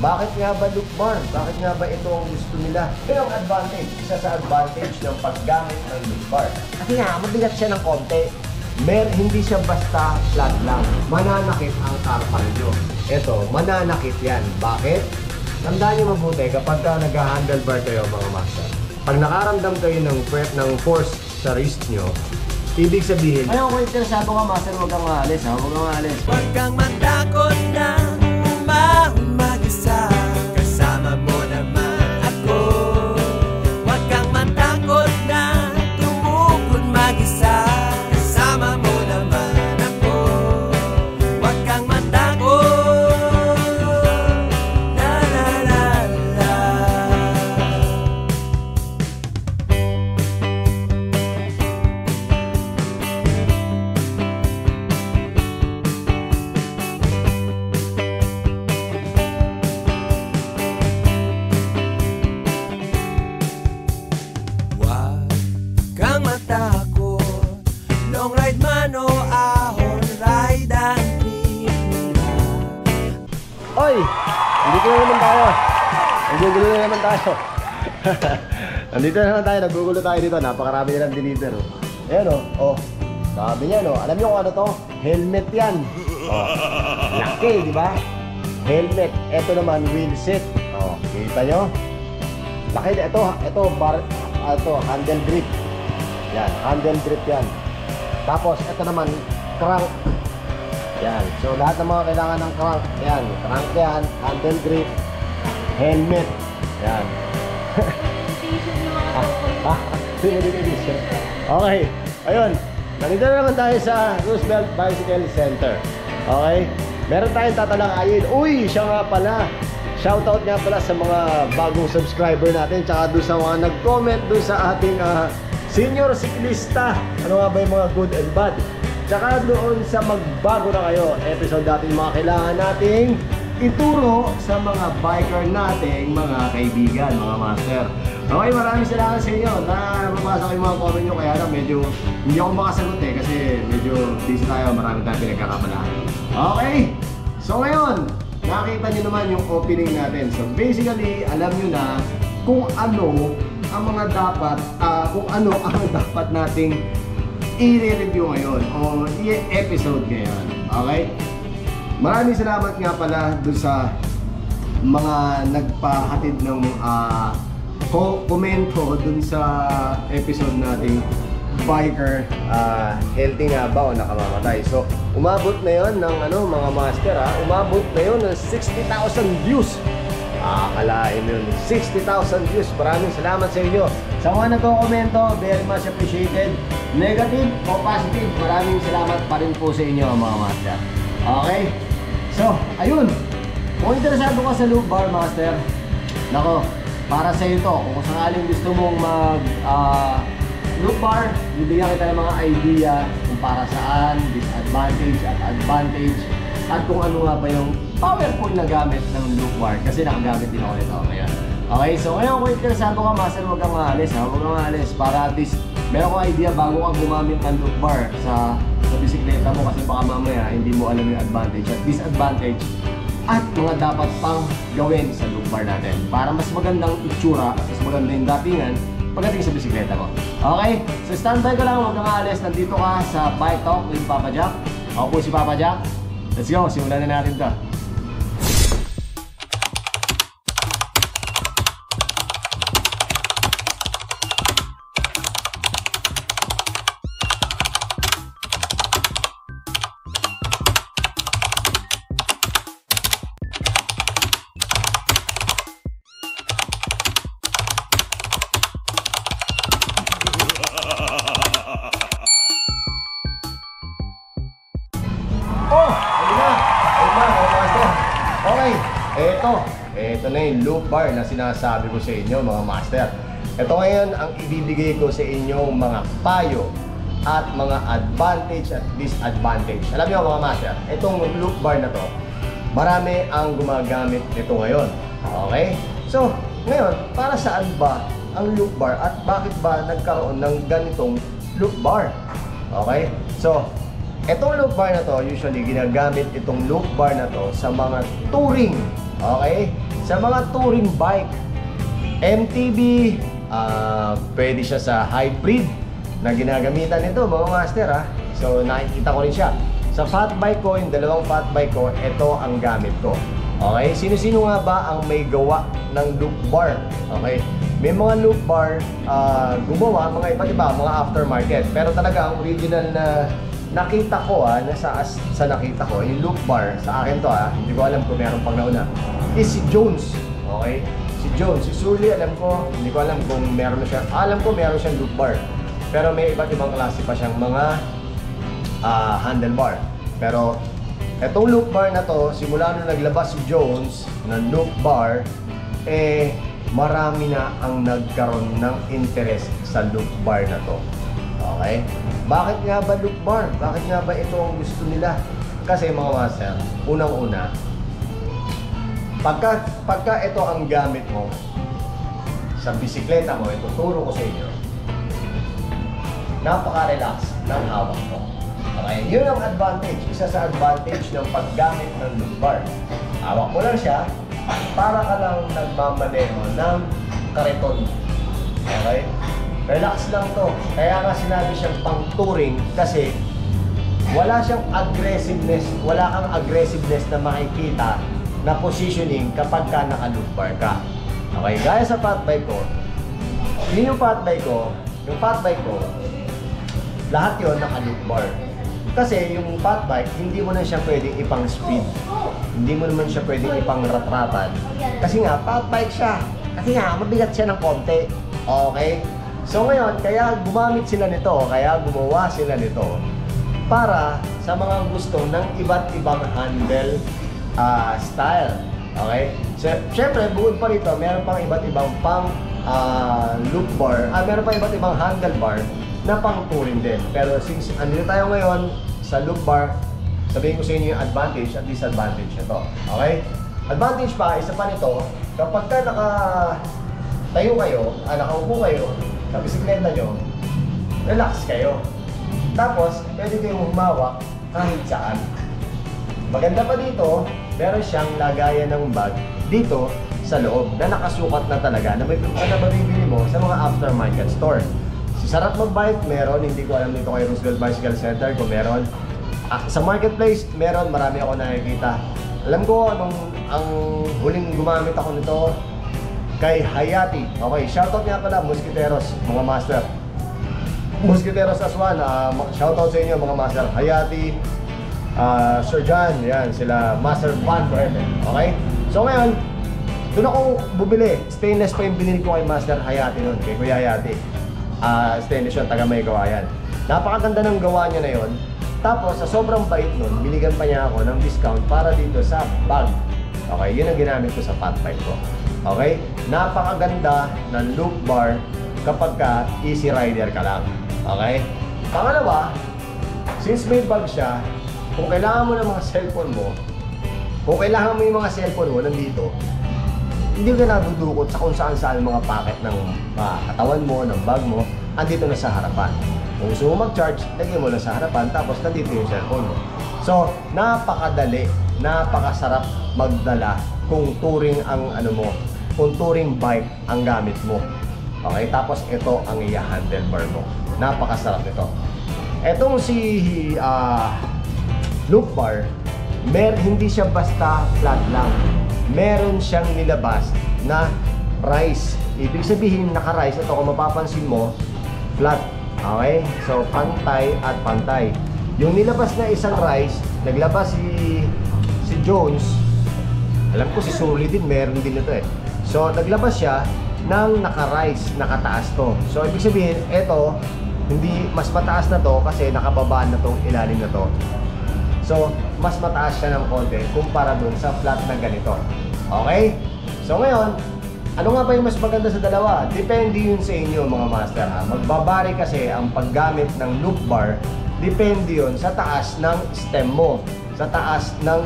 Bakit nga ba loop bar? Bakit nga ba ito ang gusto nila? Ito ang advantage, isa sa advantage ng paggamit ng loop bar. Kasi nga, mabigat siya ng konti. Hindi siya basta flat lang. Mananakit ang carpal nyo. Ito, mananakit yan. Bakit? Tandaan nyo mabuti kapag nag-handlebar kayo mga master. Pag nakaramdam kayo ng force sa wrist nyo, ibig sabihin... Ayaw ko interesado ka master, huwag kang maalis ha, huwag kang maalis. Huwag kang matakot na mag-isa, kasama mo naman ako. Huwag kang matakot na tumukod mag-isa, kasama mo naman ako. Huwag kang matakot, la la la la. Long ride man o ahon ride ang trip nila. Oy! Nandito na naman tayo. Nagugulo na naman tayo. Nandito na naman tayo. Nagugulo tayo dito. Napakarami nilang deliver. Ayan o. Oh. Sabi niya no. Alam niyo kung ano to? Helmet yan. Oh. Laki, di ba? Helmet. Ito naman wheel set. Oh. Kita nyo? Laki. Ito handle grip. Yan. Handle grip yan. Tapos, ito naman, crank. Yan. So, lahat ng mga kailangan ng crank. Yan. Crank yan. Handle grip. Helmet. Yan. Okay. Ayun. Nandito na naman tayo sa Roosevelt Bicycle Center. Okay? Meron tayong tatalakayin. Uy! Siya nga pala. Shoutout nga pala sa mga bagong subscriber natin. Tsaka doon sa mga nag-comment doon sa ating... senior cyclista, ano nga ba yung mga good and bad? Tsaka doon sa magbago na kayo, episode natin mga kailangan nating ituro sa mga biker nating mga kaibigan, mga master. Okay, maraming salamat sa inyo. Napapasa ko yung mga comment nyo, kaya lang medyo hindi ako makasagot kasi medyo busy tayo, marami tayong pinagkakabalahan. Okay, so ngayon, nakita nyo naman yung opening natin. So basically, alam nyo na kung ano ang mga dapat, kung ano ang dapat nating i-review ngayon o i-episode ngayon. Okay? Maraming salamat nga pala dun sa mga nagpahatid ng komento dun sa episode nating biker, healthy nga ba o nakamamatay. So, umabot na yon ng mga master umabot na yon ng 60,000 views. Akalain yun, 60,000 views. Maraming salamat sa inyo. Sa mga nagko-komento, very much appreciated. Negative o positive, maraming salamat pa rin po sa inyo mga master. Okay? So, ayun. Kung interesado ka sa loop bar master, nako, para sa iyo to. Kung sakaling gusto mong mag loop bar, bibigyan kita ng mga idea kung para saan, disadvantage at advantage, at kung ano nga ba yung powerful na gamit ng loop bar, kasi nakagamit din ako nito ngayon. Okay, so ngayon kung interesado ka master, huwag kang maalis ha, huwag kang maalis para at least meron kang idea bago ka gumamit ng loop bar sa bisikleta mo, kasi baka mamaya hindi mo alam yung advantage at disadvantage at mga dapat pang gawin sa loop bar natin para mas magandang itsura at mas magandang datingan pagdating sa bisikleta mo. Okay, so standby ka lang, huwag kang maalis, nandito ka sa Bike Talk with Papa Jack. Ako po si Papa Jack. Let's go, simulan na natin ito. Ito na yung loop bar na sinasabi ko sa inyo mga master. Ito ngayon ang ibibigay ko sa inyong mga payo at mga advantage at disadvantage. Alam niyo mga master, itong loop bar na to, marami ang gumagamit nito ngayon. Okay? So, ngayon, para saan ba ang loop bar at bakit ba nagkaroon ng ganitong loop bar? Okay? So, itong loop bar na to, usually ginagamit itong loop bar na to sa mga touring. Okay? sa mga touring bike. MTB, pwede siya sa hybrid na ginagamitan nito mga master ha. So nakikita ko rin siya. Sa fat bike ko, yung dalawang fat bike ko, ito ang gamit ko. Okay, sino-sino nga ba ang may gawa ng loop bar? Okay, may mga loop bar gumawa, mga iba't iba, mga aftermarket. Pero talaga ang original na nakita ko sa nakita ko, yung loop bar, sa akin to hindi ko alam kung meron pang nauna, is si Jones. Okay? Si Jones, si Surly alam ko, hindi ko alam kung meron na siya. Alam ko meron siyang loop bar. Pero may iba't ibang klase pa siyang mga handlebar. Pero etong loop bar na to, simula nung naglabas si Jones ng loop bar, marami na ang nagkaroon ng interest sa loop bar na to. Okay? Bakit nga ba loop bar? Bakit nga ba ito ang gusto nila? Kasi mga master, unang-una, pagka ito ang gamit mo sa bisikleta mo, ito turo ko sa inyo, napaka-relax ng hawak mo. Okay? Yun ang advantage. Isa sa advantage ng paggamit ng loop bar. Hawak mo lang siya, para ka lang nagmamaneho ng kariton. Okay? Relax lang to. Kaya nga sinabi siyang pang-touring kasi wala siyang aggressiveness, wala kang aggressiveness na makikita na positioning kapag ka naka-loop bar ka. Okay? Gaya sa fat bike ko, yun yung fat bike ko, lahat yun naka-loop bar. Kasi yung fat bike, hindi mo na siya pwedeng ipang speed. Hindi mo naman siya pwedeng ipang ratratan. Kasi nga, fat bike siya. Kasi nga, mabigat siya ng konti. Okay? So ngayon, kaya gumamit sila nito, kaya gumawa sila nito para sa mga gusto ng iba't ibang handle style. Okay? So, syempre, bukod pa rito, meron pang iba't ibang pang loop bar, meron pang iba't ibang handlebar na pang touring din. Pero since andito tayo ngayon sa loop bar, sabihin ko sa inyo yung advantage at disadvantage nito. Okay? Advantage pa, isa pa nito, kapag ka nakatayo kayo, nakaupo kayo sa bisikleta nyo, relax kayo. Tapos, pwede kayong humawak kahit saan. Maganda pa dito, meron siyang lagayan ng bag dito sa loob na nakasukat na talaga na mabibili mo sa mga aftermarket store. Sa Sarap Mag-Bike, meron. Hindi ko alam dito kay Roosevelt Bicycle Center kung meron. Sa marketplace, meron. Marami ako nakikita. Alam ko ang huling gumamit ako nito kay Hayati. Okay, shoutout nga pala, Mosquiteros, mga master. Mosquiteros Aswan, shoutout sa inyo mga master. Hayati, Sir John, yan, sila Master Van forever. Okay? So ngayon, doon ako bubili. Stainless pa yung binili ko kay Master Hayati noon, kay Kuya Hayati. Stainless yun, taga may gawa yan. Napakaganda ng gawa niya na yun. Tapos, sa sobrang bait nun, binigyan pa niya ako ng discount para dito sa bag. Okay, yun ang ginamit ko sa fat bike ko. Okay? Napakaganda ng loop bar kapag ka easy rider ka lang. Okay? Pangalawa, since may bag siya, kung kailangan mo ng mga cellphone mo, kung kailangan mo yung mga cellphone mo nandito, hindi ka nadudukot sa kung saan-saan mga packet ng katawan mo, ng bag mo, andito na sa harapan. Kung gusto mo mag-charge, lagyan mo lang sa harapan, tapos nandito yung cellphone mo. So, napakadali, napakasarap magdala kung touring ang kung touring bike ang gamit mo. Okay, tapos ito ang i-handlebar mo. Napakasarap nito. Etong si loop bar, hindi siya basta flat lang. Meron siyang nilabas na rise. Ibig sabihin, naka-rise. Ito, kung mapapansin mo, flat. Okay? So, pantay at pantay. Yung nilabas na isang rise, naglabas si Jones. Alam ko si Surly din, meron din ito eh. So, naglabas siya ng naka-rise, nakataas to. So, ibig sabihin, ito, hindi, mas mataas na to kasi nakababaan na tong ilalim na to. So, mas mataas siya ng konti kumpara dun sa flat na ganito. Okay? So, ngayon, ano nga ba yung mas maganda sa dalawa? Depende yun sa inyo mga master ha. Magbabari kasi ang paggamit ng loop bar, depende yun sa taas ng stem mo, sa taas ng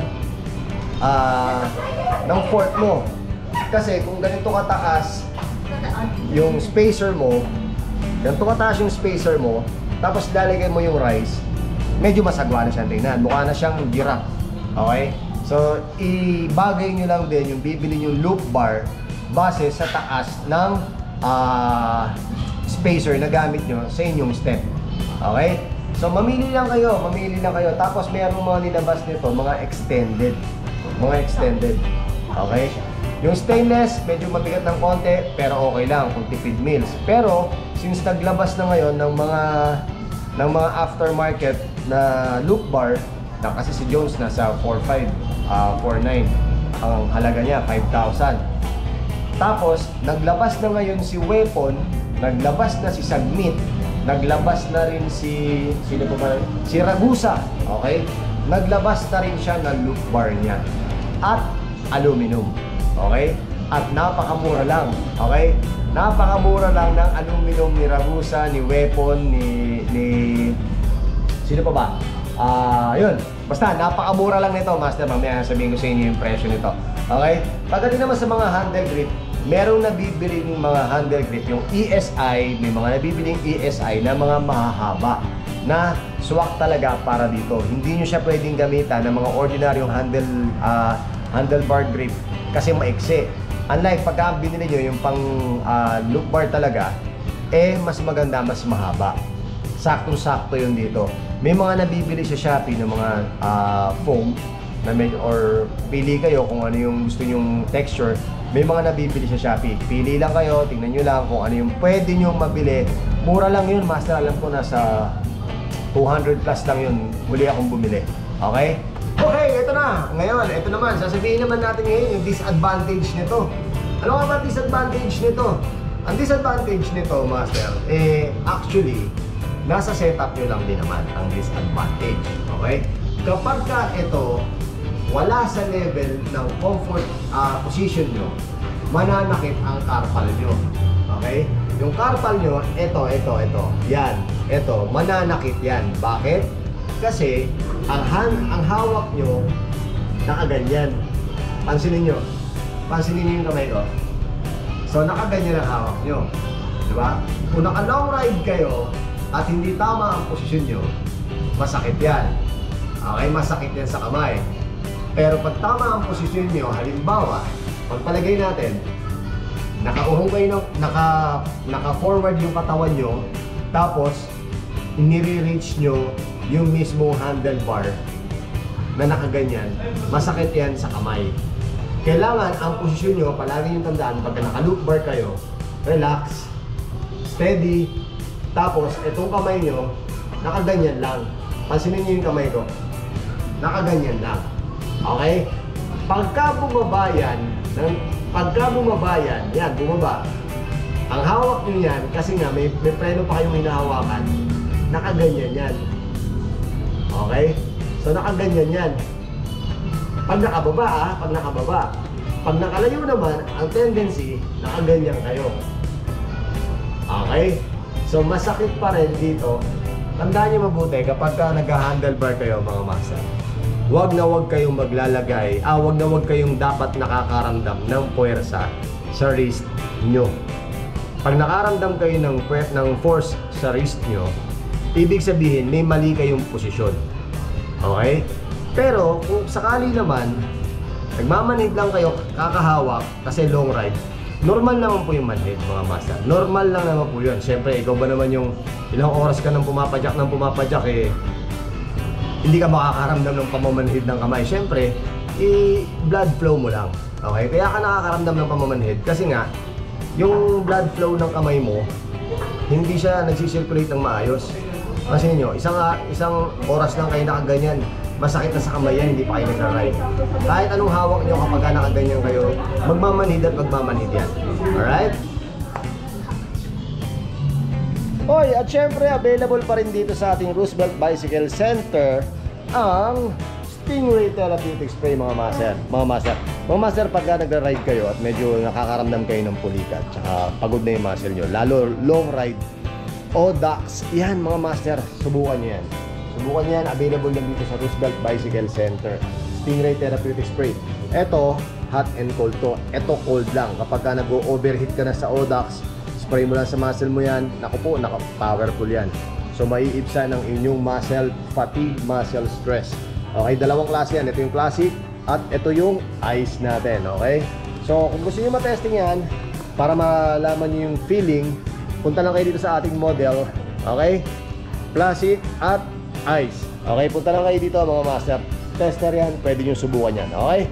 fork mo. Kasi kung ganito kataas yung spacer mo, ganito kataas yung spacer mo, tapos lalagay mo yung rise, medyo masagwa na siyang tingnan. Mukha na siyang giraffe. Okay? So, ibagay nyo lang din yung bibili yung loop bar base sa taas ng spacer na gamit nyo sa inyong step. Okay? So, mamili lang kayo. Tapos, mayroong mga nilabas nito, mga extended. Okay? Yung stainless, medyo mabigat ng konti, pero okay lang kung tipid meals. Pero, since naglabas na ngayon ng mga aftermarket na loop bar, na kasi si Jones nasa 4.5, 4.9, ang halaga niya 5,000. Tapos, naglabas na ngayon si Weapon, naglabas na si Submit, naglabas na rin si Ragusa, okay? Naglabas na rin siya ng loop bar niya at aluminum. Okay? At napakamura lang. Okay? Napakamura lang ng aluminum ni Ragusa, ni Weapon, ni sino pa ba? Yun. Basta napakamura lang nito, Master. Mamaya sabihin ko sa inyo yung presyo nito. Okay? Pagdating naman sa mga handle grip, merong nabibili ng mga handle grip, yung ESI, may mga nabibiling ESI na mga mahahaba na swak talaga para dito. Hindi nyo siya pwedeng gamitan ng mga ordinaryong handlebar grip kasi maiksi. Unlike pagka binili nyo yung pang loop bar talaga, mas maganda, mas mahaba. Saktong-sakto yun dito. May mga nabibili sa Shopee ng mga foam na medyo, or pili kayo kung ano yung gusto nyong texture. May mga nabibili sa Shopee. Pili lang kayo, tingnan nyo lang kung ano yung pwede nyo mabili. Mura lang yun, Master. Alam ko nasa 200 plus lang yun. Huli akong bumili. Okay? Okay, ito na. Ngayon, ito naman. Sasabihin naman natin ngayon yung disadvantage nito. Ano nga ba disadvantage nito? Ang disadvantage nito, Master, actually, nasa setup nyo lang din naman ang disadvantage. Okay? Kapag ka ito, wala sa level ng comfort position nyo, mananakit ang carpal nyo. Okay? Yung carpal nyo, ito. Yan. Ito, mananakit yan. Bakit? Kasi, ang hawak nyo, nakaganyan. Pansinin nyo yung kamay ko. So, nakaganyan ang hawak nyo. Diba? Kung naka-long ride kayo, at hindi tama ang posisyon nyo, masakit yan. Okay? Masakit yan sa kamay. Pero pag tama ang posisyon nyo, halimbawa, pagpalagay natin, naka-urong kayo, naka-forward yung katawan nyo, tapos, inire-reach nyo yung mismo handlebar na nakaganyan, masakit yan sa kamay. Kailangan ang posisyon nyo, palagi yung tandaan, pagka naka-loop bar kayo, relax, steady, tapos itong kamay nyo, nakaganyan lang. Pansinin nyo yung kamay ko, nakaganyan lang. Okay? Pagka bumaba yan, yan, bumaba. Ang hawak nyo yan, kasi nga may preno pa kayong hinahawakan, nakaganyan yan. Okay? So nakaganyan yan. Pag nakababa, Pag nakalayo naman, ang tendency, nakaganyan kayo. Okay? So masakit pa rin dito. Tandaan nyo mabuti kapag nag-handlebar kayo, mga master. Wag na wag kayong maglalagay, wag na wag kayong dapat nakakaramdam ng puwersa sa wrist nyo. Pag nakaramdam kayo ng force sa wrist nyo, ibig sabihin may mali kayong posisyon. Okay? Pero kung sakali naman, nagmamanhid lang kayo, kakahawak, kasi long ride, normal naman po yung manhid, mga master. Normal lang naman po yun. Siyempre, ikaw ba naman yung ilang oras ka nang pumapadyak, hindi ka makakaramdam ng pamamanhid ng kamay. Siyempre, blood flow mo lang. Okay? Kaya ka nakakaramdam ng pamamanhid kasi nga, yung blood flow ng kamay mo, hindi siya nagsisirculate ng maayos. Kasi nyo, isang oras lang kayo nakaganyan, masakit na sa kamay yan, hindi pa kayo nagra-ride. Kahit anong hawak nyo kapag nakaganyan kayo, magmamanhid at magmamanhid yan. Alright? Hoy, at syempre, available pa rin dito sa ating Roosevelt Bicycle Center ang Stingray Therapeutic Spray, mga master. Mga master, pagka nagra-ride kayo at medyo nakakaramdam kayo ng pulikat, tsaka pagod na yung muscle nyo, lalo long ride, Odax, yan mga master, subukan nyo yan. Subukan nyo yan, available lang dito sa Roosevelt Bicycle Center. Stingray Therapeutic Spray. Ito, hot and cold to. Ito cold lang. Kapag ka nag-overheat ka na sa Odax, spray mo lang sa muscle mo yan. Naku po, powerful yan. So, maiibsan ang inyong muscle fatigue, muscle stress. Okay, dalawang klase yan. Ito yung classic, at ito yung eyes natin, okay? So kung gusto nyo matesting yan, para malaman nyo yung feeling, punta lang kayo dito sa ating model, okay? Plastic at eyes. Okay, punta lang kayo dito mga master. Tester yan, pwede nyo subukan yan, okay?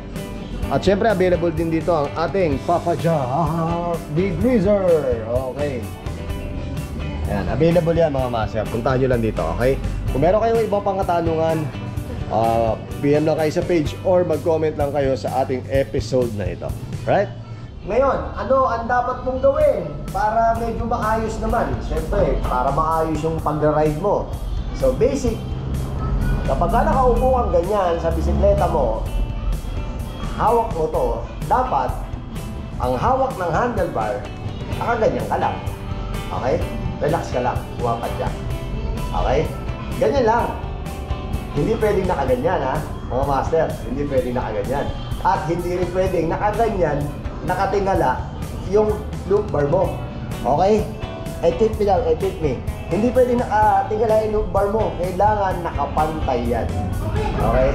At syempre available din dito ang ating Papa Jack Degreaser. Okay. Ayan, available yan mga master. Puntahan nyo lang dito, okay? Kung meron kayong ibang pang katanungan, PM lang kayo sa page or mag-comment lang kayo sa ating episode na ito. Right? Ngayon, ano ang dapat mong gawin para medyo maayos naman? Siyempre, para maayos yung pag-ride mo. So basic, kapag ka nakaupo kang ganyan sa bisikleta mo, hawak mo to, dapat ang hawak ng handlebar, nakaganyan ka lang. Okay? Relax ka lang, huwapadyak. Okay? Ganyan lang. Hindi pwedeng nakaganyan, ha? Mga master, hindi pwedeng nakaganyan. At hindi rin pwedeng nakaganyan, nakatingala yung loop bar mo. Okay? Tip me lang, tip me. Hindi pwedeng nakatingala yung loop bar mo. Kailangan nakapantay yan. Okay?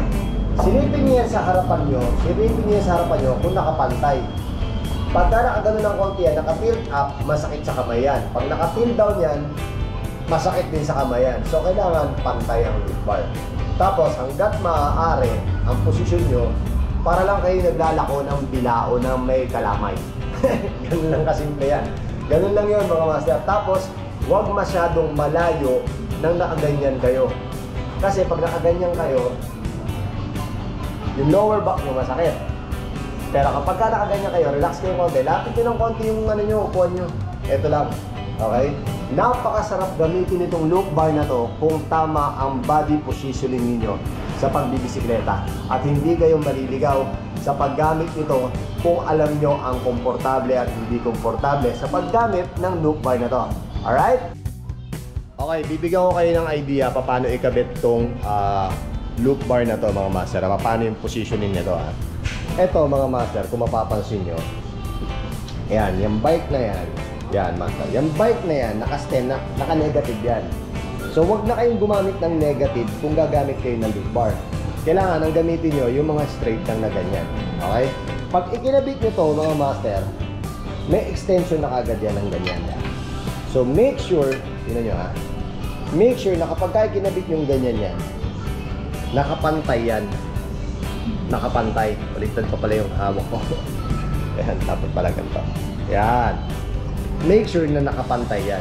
Silipin niyo yan sa harapan nyo. Silipin niyo yan sa harapan nyo kung nakapantay. Pagka nakagano ng konti yan, naka-tilt up, masakit sa kamay yan. Pag naka-tilt down yan, masakit din sa kamay yan. So, kailangan pantay ang loop bar. Tapos, hanggat maaari, ang posisyon nyo, para lang kayo naglalako ng bilao na may kalamay. Ganun lang kasimple yan. Ganun lang yun mga master. Tapos, huwag masyadong malayo nang nakaganyan kayo. Kasi pag nakaganyan kayo, yung lower back nyo masakit. Pero kapag ka nakaganyan kayo, relax kayo konti. Lapit nyo ng konti yung ano nyo, upuan nyo. Ito lang. Okay? Napakasarap gamitin itong loop bar na to kung tama ang body positioning niyo sa pagbibisikleta. At hindi kayo maliligaw sa paggamit nito kung alam nyo ang komportable at hindi komportable sa paggamit ng loop bar na to. Alright? Okay, bibigyan ko kayo ng idea paano ikabit itong loop bar na to mga master. Paano yung positioning nito. Ito mga master, kung mapapansin nyo, yan, yung bike na yan, yan master, yung bike na yan, naka-stand, naka-negative yan. So wag na kayong gumamit ng negative kung gagamit kayo ng loop bar. Kailangan ang gamitin nyo yung mga straight lang na ganyan. Okay? Pag ikinabit nyo to mga master, may extension na kagad yan ng ganyan. So make sure, tingnan nyo ha, make sure na kapag kayo kinabit yung ganyan yan, nakapantay yan. Nakapantay. Baliktad pa pala yung hawak ko. Ayan, dapat pala ganito. Ayan. Make sure na nakapantay yan.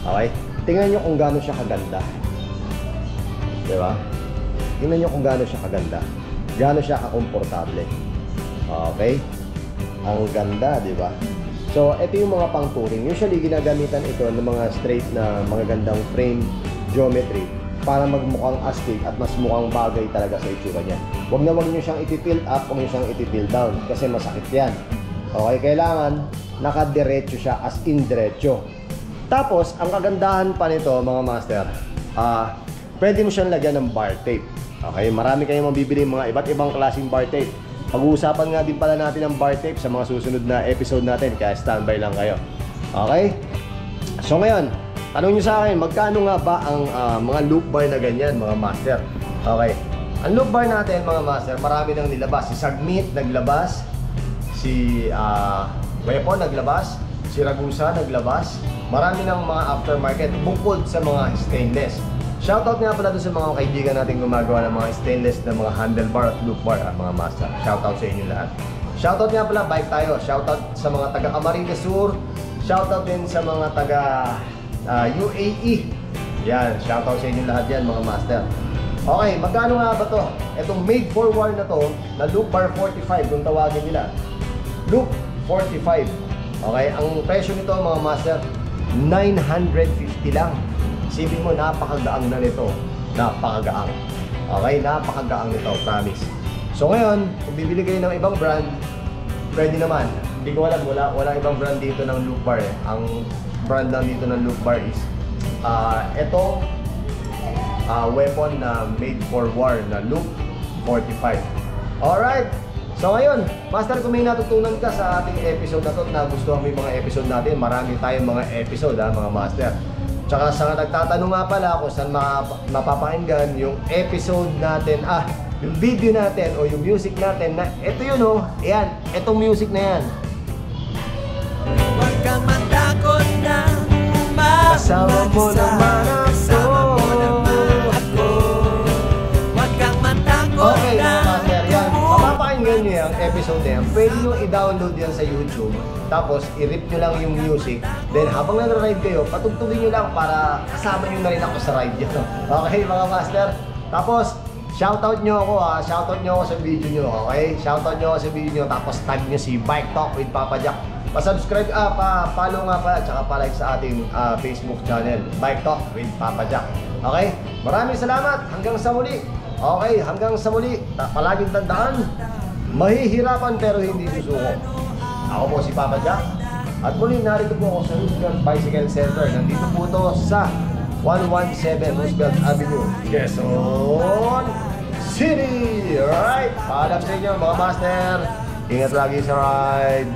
Okay? Tingnan nyo kung gaano siya kaganda. Diba? Tingnan nyo kung gaano siya kaganda. Gaano siya kakomportable. Okay? Ang ganda, diba? So, ito yung mga pang-touring. Usually, ginagamitan ito ng mga straight na mga gandang frame geometry para magmukhang astig at mas mukhang bagay talaga sa itsura niya. Huwag na huwag nyo siyang iti-tilt up, huwag nyo siyang iti-tilt down kasi masakit yan. Okay, kailangan nakadiretso siya as in diretso. Tapos, ang kagandahan pa nito mga master, pwede mo siyang lagyan ng bar tape. Okay, marami kayong mabibili mga iba't ibang klaseng bar tape. Pag-uusapan nga din pala natin ang bar tape sa mga susunod na episode natin, kaya standby lang kayo. Okay? So ngayon, tanong nyo sa akin, magkano nga ba ang mga loop bar na ganyan, mga master? Okay. Ang loop bar natin, mga master, marami nang nilabas. Si Sagmit naglabas, si Weapon naglabas, si Ragusa naglabas. Marami nang mga aftermarket bukod sa mga stainless. Shoutout nga pala doon sa mga kaibigan natin gumagawa ng mga stainless na mga handlebar at loop bar, mga master. Shoutout sa inyo lahat. Shoutout nga pala, bike tayo. Shoutout sa mga taga Camarines Sur. Shoutout din sa mga taga UAE. Yan, shoutout sa inyo lahat yan mga master. Okay, magkano nga ba to? Itong made for war na to, na loop bar 45 kung tawagin nila. Loop 45. Okay, ang presyo nito mga master, 950 lang. Isipin mo, napakagaang na nito. Napakagaang. Okay, napakagaang nito, promise. So ngayon, kung bibili kayo ng ibang brand, pwede naman. Hindi ko alam, wala ibang brand dito ng loop bar eh. Ang brand lang dito ng loop bar is ito Weapon na made for war na loop 45. Alright, so ngayon master, kung may natutunan ka sa ating episode na to, na gusto mo yung mga episode natin, marami tayong mga episode mga master. Tsaka sa nagtatanong nga pala kung saan mapapakinggan yung episode natin, yung video natin o yung music natin na ito yun oh, ayan, itong music na yan. Huwag kang matakot na umabot. Kasama mo naman ako. Kasama mo naman ako. Huwag kang matakot Okay, na mga master, yan. Mapapakinggan nyo yung episode na yan. Pwede nyo i-download yan sa YouTube. Tapos, i-rip nyo lang yung music. Then, habang nag-ride kayo, patugtugin nyo lang para kasama nyo na rin ako sa ride nyo. Okay, mga master? Tapos, shoutout nyo ako ha. Shoutout nyo ako sa video nyo, okay? Shoutout nyo ako sa video nyo. Tapos, tag nyo si Bike Talk with Papa Jack. Pa-subscribe, pa-follow nga pala, tsaka pa-like sa ating Facebook channel, Bike Talk with Papa Jack. Okay? Maraming salamat. Hanggang sa muli. Okay, hanggang sa muli. Palaging tandaan, mahihirapan pero hindi susuko. Ako po si Papa Jack. At muli, narito po ako sa Roosevelt Bicycle Center. Nandito po ito sa 117 Roosevelt Avenue, Quezon City. Alright, paalam sa inyo mga master. Ingat lagi sa ride.